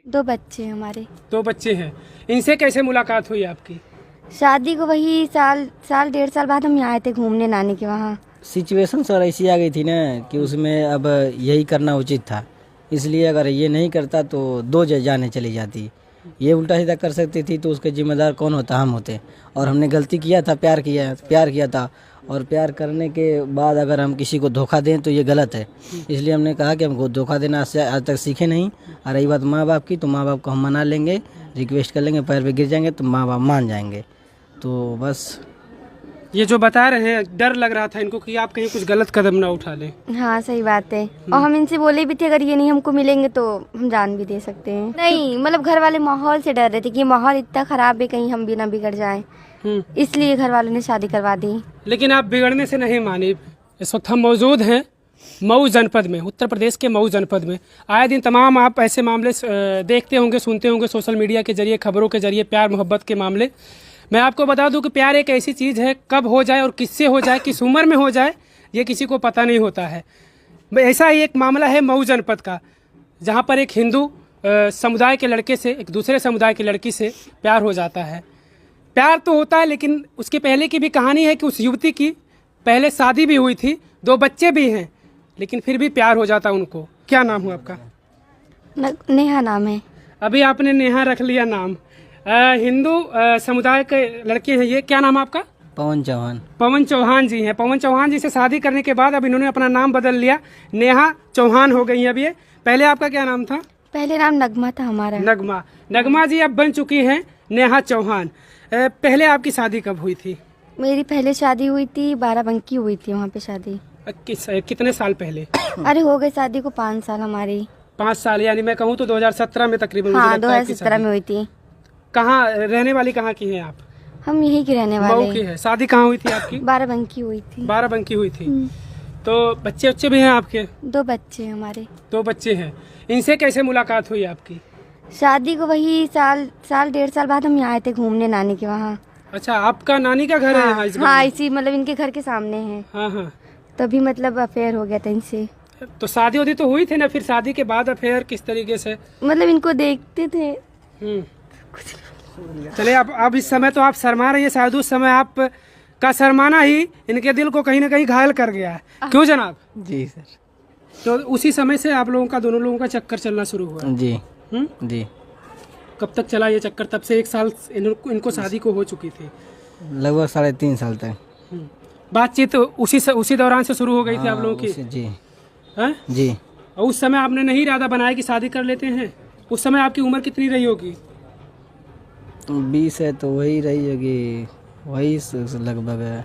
2 बच्चे हैं हमारे। 2 बच्चे हैं। इनसे कैसे मुलाकात हुई आपकी? शादी को वही साल 1.5 साल बाद हम यहाँ आए थे घूमने नानी के वहाँ। सिचुएशन सर ऐसी आ गई थी ना कि उसमें अब यही करना उचित था, इसलिए अगर ये नहीं करता तो 2 जाने चली जाती। ये उल्टा सीधा कर सकती थी तो उसके जिम्मेदार कौन होता? हम होते। और हमने गलती किया था, प्यार किया था, और प्यार करने के बाद अगर हम किसी को धोखा दें तो ये गलत है। इसलिए हमने कहा कि हमको धोखा देना आज तक सीखे नहीं। और रही बात माँ बाप की, तो माँ बाप को हम मना लेंगे, रिक्वेस्ट कर लेंगे, पैर पे गिर जाएंगे तो माँ बाप मान जाएंगे। तो बस ये जो बता रहे हैं, डर लग रहा था इनको कि आप कहीं कुछ गलत कदम ना उठा लें। हाँ सही बात है। और हम इनसे बोले भी थे अगर ये नहीं हमको मिलेंगे तो हम जान भी दे सकते हैं। नहीं मतलब घर वाले माहौल से डर रहे थे कि माहौल इतना खराब है कहीं हम भी ना बिगड़ जाएं, इसलिए घर वालों ने शादी करवा दी। लेकिन आप बिगड़ने से नहीं मानी। इस वक्त हम मौजूद हैं मऊ जनपद में, उत्तर प्रदेश के मऊ जनपद में। आए दिन तमाम आप ऐसे मामले देखते होंगे, सुनते होंगे सोशल मीडिया के जरिए, खबरों के जरिए, प्यार मोहब्बत के मामले। मैं आपको बता दूं कि प्यार एक ऐसी चीज़ है, कब हो जाए और किससे हो जाए, किस उम्र में हो जाए, ये किसी को पता नहीं होता है। ऐसा ही एक मामला है मऊ जनपद का, जहाँ पर एक हिंदू समुदाय के लड़के से एक दूसरे समुदाय की लड़की से प्यार हो जाता है। प्यार तो होता है, लेकिन उसके पहले की भी कहानी है कि उस युवती की पहले शादी भी हुई थी, 2 बच्चे भी हैं, लेकिन फिर भी प्यार हो जाता उनको। क्या नाम हुआ आपका? नेहा नाम है। अभी आपने नेहा रख लिया नाम। हिंदू समुदाय के लड़के हैं ये। क्या नाम है आपका? पवन चौहान। पवन चौहान जी हैं। पवन चौहान जी से शादी करने के बाद अब इन्होंने अपना नाम बदल लिया, नेहा चौहान हो गई अब ये। पहले आपका क्या नाम था? पहले नाम नगमा था हमारा। नगमा जी अब बन चुकी हैं नेहा चौहान। पहले आपकी शादी कब हुई थी? मेरी पहले शादी हुई थी बाराबंकी हुई थी, वहाँ पे शादी। कितने साल पहले? अरे हो गए शादी को 5 साल हमारी। 5 साल, यानी मैं कहूँ तो 2017 में तकरीबन। हाँ 2017 में हुई थी। कहाँ रहने वाली, कहाँ की हैं आप? हम यहीं के रहने वाले। मऊ की है। शादी कहाँ हुई थी आपकी? बाराबंकी हुई थी। बाराबंकी हुई थी। तो बच्चे भी हैं आपके? 2 बच्चे हैं हमारे। 2 बच्चे हैं। इनसे कैसे मुलाकात हुई आपकी? शादी को वही साल 1.5 साल बाद हम यहाँ आए थे घूमने नानी के वहाँ। अच्छा, आपका नानी का घर है यहाँ इस गाँव हाँ में? इसी मतलब इनके घर के सामने है। हाँ हाँ। तभी मतलब अफेयर हो गया था इनसे। तो शादी होती तो हुई थी ना, फिर शादी के बाद अफेयर किस तरीके से? मतलब इनको देखते थे। चले, अब इस समय तो आप शर्मा रही है, शायद उस समय आप का शर्माना ही इनके दिल को कहीं ना कहीं घायल कर गया है। क्यों जनाब? जी सर। तो उसी समय से आप लोगों का, दोनों लोगों का चक्कर चलना शुरू हुआ? जी जी। कब तक चला ये चक्कर? तब से 1 साल इनको शादी को हो चुकी थी? लगभग 3.5 साल तक। बातचीत उसी दौरान से शुरू हो गई थी आप लोगों की? जी हैं? जी। और उस समय आपने नहीं इरादा बनाया कि शादी कर लेते हैं? उस समय आपकी उम्र कितनी रही होगी? 20 है तो वही रही होगी, वही लगभग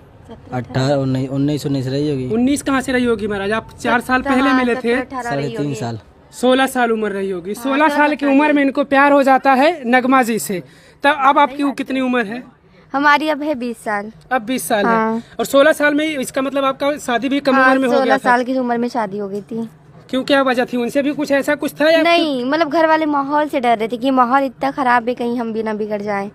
18 19 रही होगी। 19 कहाँ से रही होगी महाराज? आप 4 साल पहले मिले थे। 3.5 साल। 16 साल उम्र रही होगी। 16 साल की उम्र में इनको प्यार हो जाता है नगमा जी से। तब अब आपकी कितनी उम्र है? हमारी अब है 20 साल। अब 20 साल हाँ। है। और 16 साल में इसका मतलब आपका शादी भी कम हाँ, उम्र में हो गया 16 था? साल की उम्र में शादी हो गई थी। क्यों, क्या वजह थी? उनसे भी कुछ ऐसा कुछ था या? नहीं मतलब घर वाले माहौल से डर रहे थे कि माहौल इतना खराब है कहीं हम भी ना बिगड़ जाएं,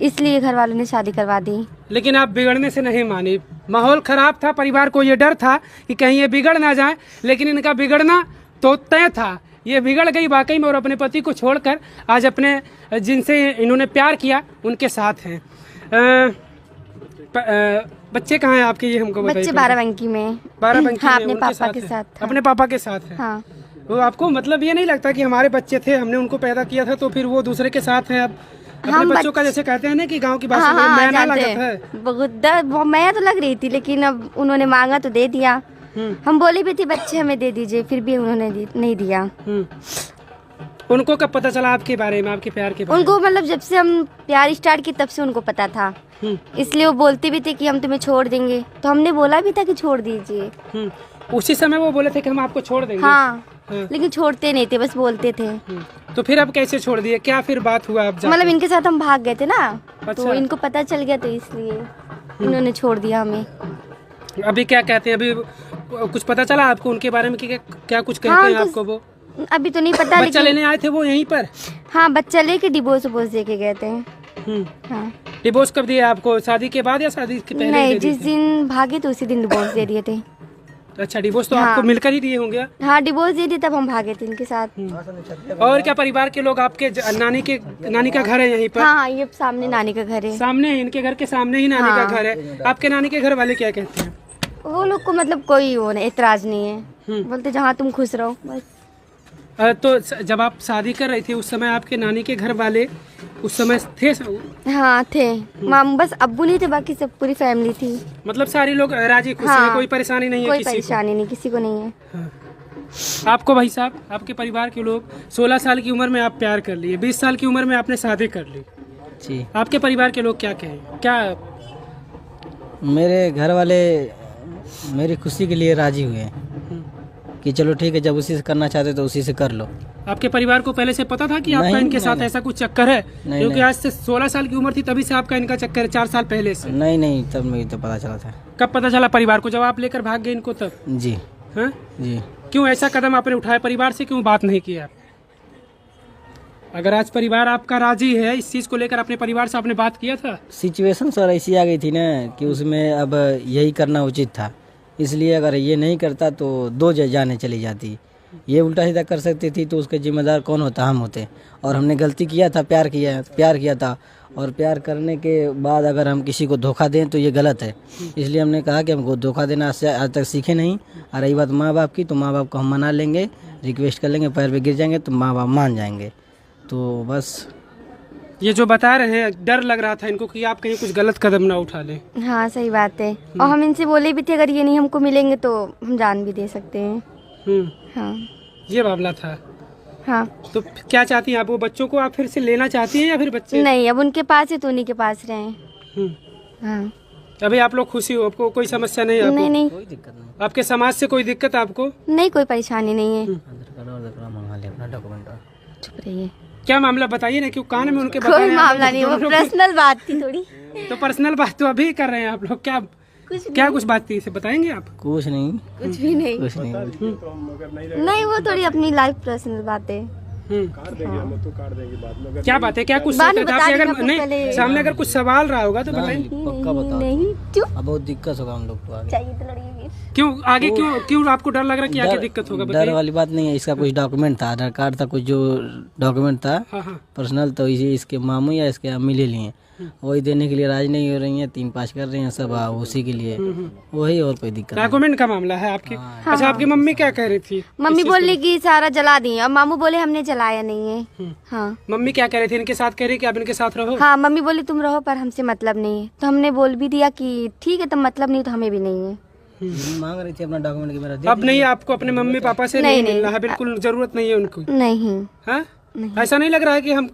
इसलिए घर वालों ने शादी करवा दी। लेकिन आप बिगड़ने से नहीं मानी। माहौल खराब था, परिवार को ये डर था कि कहीं ये बिगड़ ना जाए, लेकिन इनका बिगड़ना तो तय था। ये बिगड़ गई वाकई में, और अपने पति को छोड़कर आज अपने जिनसे इन्होंने प्यार किया उनके साथ हैं। बच्चे कहाँ हैं आपके, ये हमको बताइए। बच्चे बाराबंकी में। बाराबंकी हाँ, में अपने उनके पापा साथ के हैं? साथ। अपने पापा के साथ है। हाँ। वो आपको मतलब ये नहीं लगता कि हमारे बच्चे थे, हमने उनको पैदा किया था, तो फिर वो दूसरे के साथ हैं? अब अपने बच्चों का जैसे कहते हैं ना कि गांव की भाषा में मैं ना लगता है। बहुत मैं तो लग रही थी, लेकिन अब उन्होंने मांगा तो दे दिया। हम बोले भी थे बच्चे हमें दे दीजिए, फिर भी उन्होंने नहीं दिया। उनको कब पता चला आपके बारे में, आपके प्यार के बारे में? उनको मतलब जब से हम प्यार स्टार्ट की तब से उनको पता था, इसलिए वो बोलते भी थे कि हम तुम्हें छोड़ देंगे, तो हमने बोला भी था कि छोड़ दीजिए। उसी समय वो बोले थे कि हम आपको छोड़ देंगे? हाँ। लेकिन छोड़ते नहीं थे, बस बोलते थे। तो फिर अब कैसे छोड़ दिए? क्या फिर बात हुआ? अब मतलब इनके साथ हम भाग गए थे ना। अच्छा। तो इनको पता चल गया, तो इसलिए इन्होंने छोड़ दिया हमें। अभी क्या कहते हैं? अभी कुछ पता चला आपको उनके बारे में कि क्या कुछ कहते हैं आपको वो? अभी तो नहीं पता। बच्चा लेने आए थे वो यहीं पर? हाँ, बच्चा लेके डिवोर्स दे के गए थे। हाँ। डिवोर्स कब दिया आपको? शादी के बाद या शादी के पहले? नहीं, जिस दिन भागे तो उसी दिन डिवोर्स दे दिए थे। अच्छा, डिवोर्स तो हाँ। आपको मिलकर ही दिए होंगे। हाँ डिवोर्स दे दी तब हम भागे थे इनके साथ। और क्या परिवार के लोग आपके नानी का घर है यहीं पर? हाँ ये सामने नानी का घर है। सामने है, इनके घर के सामने ही नानी का घर है। आपके नानी के घर वाले क्या कहते हैं? वो लोग को मतलब कोई वो नहीं, एतराज नहीं है, बोलते जहाँ तुम खुश रहो बस। तो जब आप शादी कर रही थी उस समय आपके नानी के घर वाले उस समय थे? हाँ थे, माम बस अब्बू नहीं थे, बाकी सब पूरी फैमिली थी। मतलब सारे लोग राजी खुश हाँ, हैं, कोई परेशानी नहीं है कोई किसी को? परेशानी नहीं, किसी को नहीं है। हाँ। आपको भाई साहब, आपके परिवार के लोग 16 साल की उम्र में आप प्यार कर लिए, 20 साल की उम्र में आपने शादी कर ली, जी। आपके परिवार के लोग क्या कहें? क्या मेरे घर वाले मेरी खुशी के लिए राजी हुए हैं कि चलो ठीक है, जब उसी से करना चाहते तो उसी से कर लो। आपके परिवार को पहले से पता था कि आपका नहीं, इनके साथ नहीं। ऐसा कुछ चक्कर है? नहीं, क्योंकि नहीं। आज से 16 साल की उम्र थी तभी से आपका इनका चक्कर है, 4 साल पहले से। नहीं तब मुझे तो पता चला था। कब पता चला परिवार को? जब आप लेकर भाग गए इनको तब? जी हाँ? जी। क्यों ऐसा कदम आपने उठाया? परिवार से क्यों बात नहीं किया? अगर आज परिवार आपका राजी है इस चीज को लेकर, अपने परिवार से आपने बात किया था? सिचुएशन सर ऐसी आ गई थी ना कि उसमें अब यही करना उचित था, इसलिए अगर ये नहीं करता तो 2 जाने चली जाती। ये उल्टा सीधा कर सकती थी तो उसके जिम्मेदार कौन होता? हम होते। और हमने गलती किया था, प्यार किया था, और प्यार करने के बाद अगर हम किसी को धोखा दें तो ये गलत है। इसलिए हमने कहा कि हमको धोखा देना आज तक सीखे नहीं। और रही बात माँ बाप की, तो माँ बाप को हम मना लेंगे, रिक्वेस्ट कर लेंगे, पैर पे गिर जाएंगे तो माँ बाप मान जाएंगे। तो बस ये जो बता रहे हैं, डर लग रहा था इनको कि आप कहीं कुछ गलत कदम ना उठा लें। हाँ सही बात है, और हम इनसे बोले भी थे अगर ये नहीं हमको मिलेंगे तो हम जान भी दे सकते हैं। हाँ ये मामला था। हाँ। तो क्या चाहती हैं आप? वो बच्चों को आप फिर से लेना चाहती हैं या फिर बच्चे? नहीं, अब उनके पास है तो उन्हीं के पास रहे। हम्म। हाँ। अभी आप लोग खुशी हो? आपको कोई समस्या नहीं है? नहीं नहीं कोई दिक्कत नहीं। आपके समाज से कोई दिक्कत आपको? नहीं, कोई परेशानी नहीं है। मंगा ले अपना डॉक्यूमेंट। चुप रहिए। क्या मामला बताइए ना, क्यों कान में उनके बता रहे कोई हैं? मामला नहीं, वो पर्सनल बात थी थोड़ी। तो पर्सनल बात तो अभी कर रहे हैं आप लोग। कुछ बात थी, इसे बताएंगे आप? कुछ नहीं, कुछ भी नहीं। कुछ नहीं। नहीं, वो थोड़ी अपनी लाइफ पर्सनल बातें। क्या बात है? क्या कुछ बाद में सोचा था बता आपने? देना अगर फिर नहीं पहले। सामने अगर कुछ सवाल रहा होगा तो बताइए। पक्का बता। नहीं, चुप। अब बहुत दिक्कत होगा हम लोग को आगे। चाहिए तो लड़िए। क्यों आगे? क्यों आपको डर लग रहा है कि आगे दिक्कत होगा? डर बताइए। वाली बात नहीं है, इसका कुछ डॉक्यूमेंट था, आधार कार्ड था, कुछ जो डॉक्यूमेंट था हाँ हाँ। पर्सनल, तो इसे इसके मामू या इसके अम्मी ले लिए, वही देने के लिए राजी नहीं हो रही हैं, 3-5 कर रही हैं सब उसी के लिए, वही, और कोई दिक्कत नहीं। डॉक्यूमेंट का मामला है आपकी? अच्छा, आपकी मम्मी क्या कह रही थी? मम्मी बोली कि सारा जला दिए, और मामू बोले हमने जलाया नहीं है। हाँ मम्मी क्या कह रही थी? इनके साथ कह रही कि आप इनके साथ रहो? हाँ, मम्मी बोली तुम रहो पर हमसे मतलब नहीं है, तो हमने बोल भी दिया कि ठीक है, तब मतलब नहीं तो हमें भी नहीं है। मांग रही थी अपना डॉक्यूमेंट कि मेरा दे अब नहीं, आपको अपने मम्मी पापा से नहीं मिलना है? बिल्कुल जरूरत नहीं है उनको? नहीं। हाँ? ऐसा नहीं लग रहा है कि हम